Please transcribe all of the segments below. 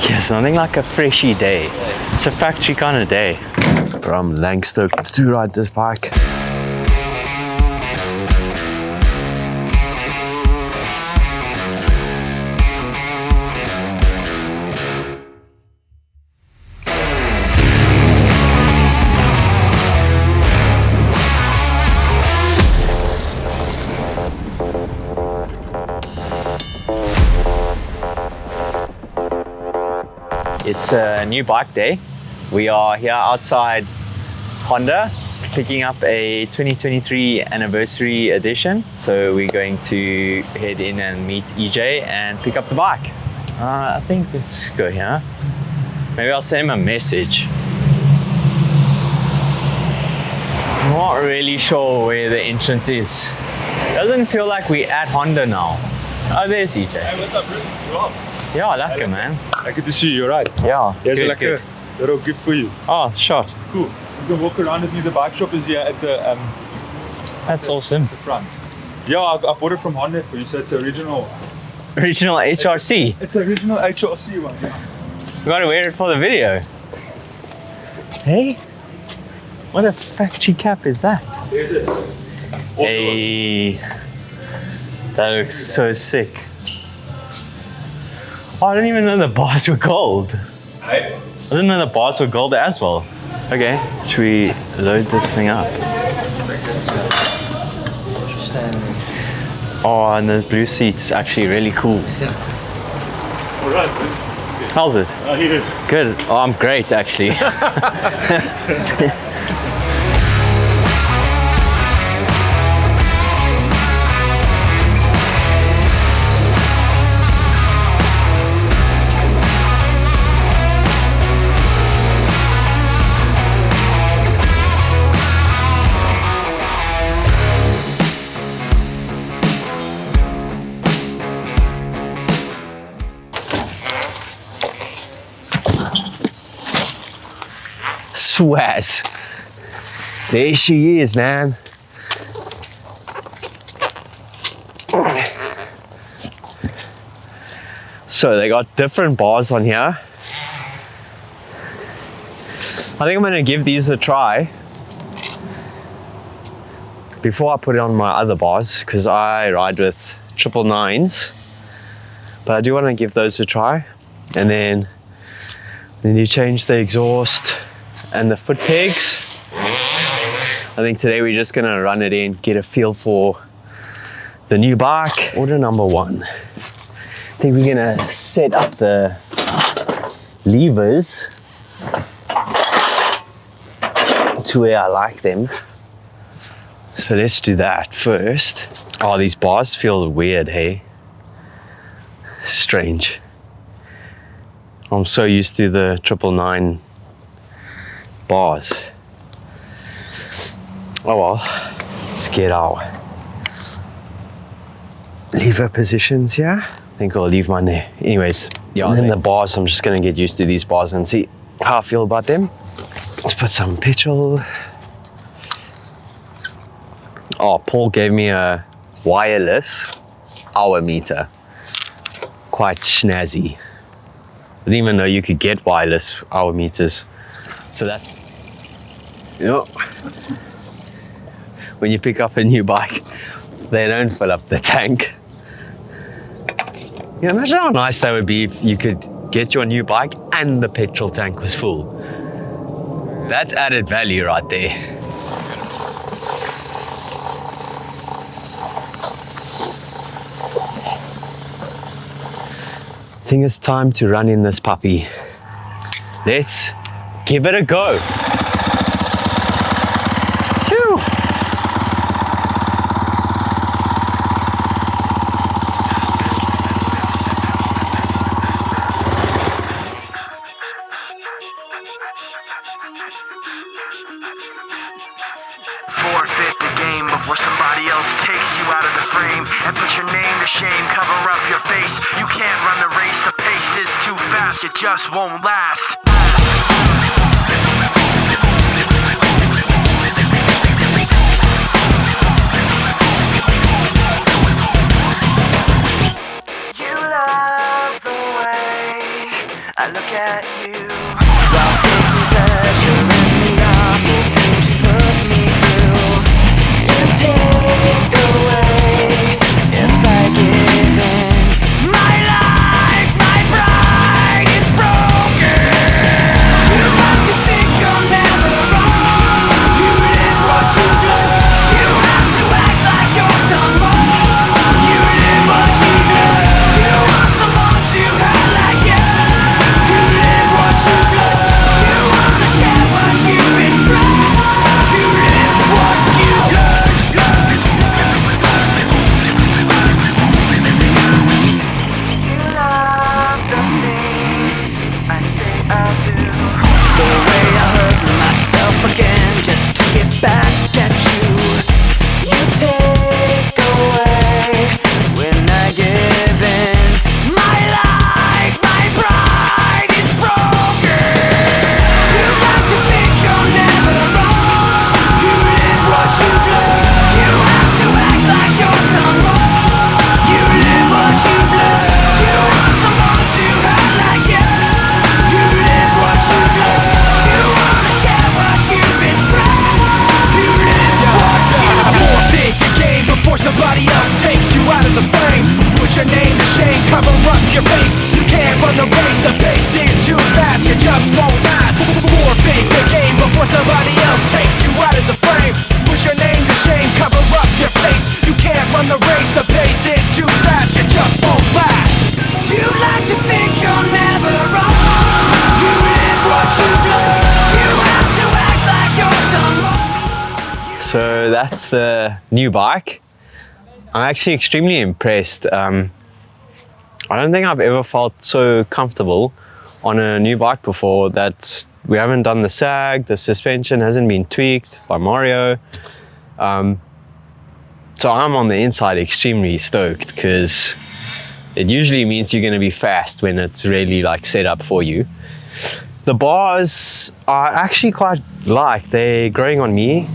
Yes, nothing like a freshy day. It's a factory kind of day. Bro, I'm stoked to ride this bike. It's a new bike day. We are here outside Honda picking up a 2023 anniversary edition. So we're going to head in and meet EJ and pick up the bike. I think let's go here. Maybe I'll send him a message. I'm not really sure where the entrance is. Doesn't feel like we're at Honda now. Oh, there's EJ. Hey, what's up, bro? You up? Yeah, lekker man. Good to see you, you're right. Yeah, Here's good, like a little gift for you. Oh, shot. Cool. You can walk around with me. The bike shop is here at the That's awesome. the front. Yeah, I bought it from Honda for you, so it's original. Original HRC. It's original HRC one. Yeah. You gotta wear it for the video. Hey? What a factory cap is that? Here's it. Hey. That looks so sick. Oh, I didn't even know the bars were gold. Hey? I didn't know the bars were gold as well. Okay, should we load this thing up? Oh, and the blue seat's actually really cool. Yeah. All right, man. How's it? Here. Good. Oh, I'm great actually. Sweat. There she is, man. So they got different bars on here. I think I'm gonna give these a try before I put it on my other bars because I ride with 999s, but I do want to give those a try. And then you change the exhaust and the foot pegs. I think today we're just gonna run it in, get a feel for the new bike. Order number one. I think we're gonna set up the levers to where I like them. So let's do that first. Oh, these bars feel weird, hey? Strange. I'm so used to the 999 bars. Oh well, let's get our lever positions here. I think I'll leave mine there. Anyways, yeah. And then the bars, I'm just gonna get used to these bars and see how I feel about them. Let's put some petrol. Oh, Paul gave me a wireless hour meter. Quite snazzy. I didn't even know you could get wireless hour meters. So that's, when you pick up a new bike, they don't fill up the tank. You know, imagine how nice that would be if you could get your new bike and the petrol tank was full. That's added value right there. I think it's time to run in this puppy. Let's give it a go. Phew. Forfeit the game before somebody else takes you out of the frame and put your name to shame. Cover up your face. You can't run the race. The pace is too fast. It just won't last. You love the way I look at you while taking pleasure in the awful things you put me through. You take away if I give in. My life, my pride is broken. You like to think you're never wrong. You live what you learn. You have to act like you're someone. You live what you learn. You want someone to hurt like you. You live what you learn. You wanna share what you've been through. You live what you learn. You love the things I say I'll do. The way I hurt myself again just to get back at you. You take away when I give in. My life, my pride is broken. You like to think you're never wrong. You live what you learn. You have to act like you're someone. You live what you learn. You want someone to hurt like you. You live what you learn. You wanna share what you've been through. You live what you learn. Forfeit the game before somebody else takes you out of the frame. Put your name to shame, cover up your face. You can't run the race, the pace is too fast, you just won't last. Forfeit the game before somebody else takes you out of the frame. Put your name to shame, cover up your face. You can't run the race, the pace is too fast, you just won't last. You like to think you're never wrong. You live what you learn. You have to act like you're someone. So that's the new bike. I'm actually extremely impressed. I don't think I've ever felt so comfortable on a new bike before. That we haven't done the sag, the suspension hasn't been tweaked by Mario. So I'm on the inside extremely stoked, because it usually means you're going to be fast when it's really like set up for you. The bars are actually quite light, they're growing on me.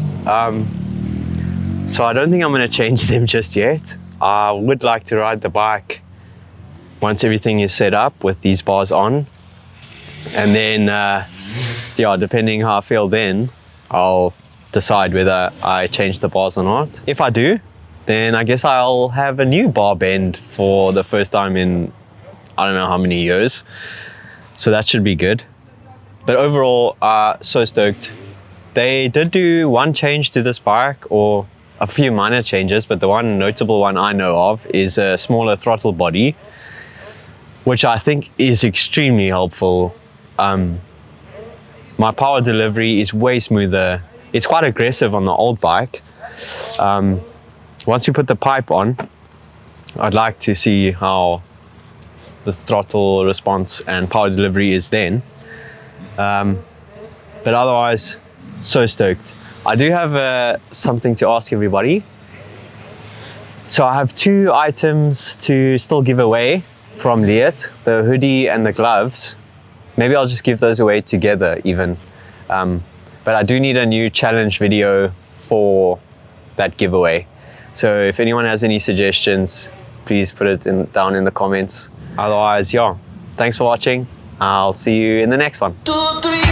So I don't think I'm going to change them just yet. I would like to ride the bike once everything is set up with these bars on, and then yeah, depending how I feel then, I'll decide whether I change the bars or not. If I do, then I guess I'll have a new bar bend for the first time in I don't know how many years, so that should be good. But overall, so stoked. They did do one change to this bike, or a few minor changes, but the one notable one I know of is a smaller throttle body, which I think is extremely helpful. My power delivery is way smoother. It's quite aggressive on the old bike. Once you put the pipe on, I'd like to see how the throttle response and power delivery is then. But otherwise, so stoked. I do have something to ask everybody. So I have 2 items to still give away from Liet, the hoodie and the gloves. Maybe I'll just give those away together even. But I do need a new challenge video for that giveaway. So if anyone has any suggestions, please put it down in the comments. Otherwise, yeah, thanks for watching. I'll see you in the next one. 2, 3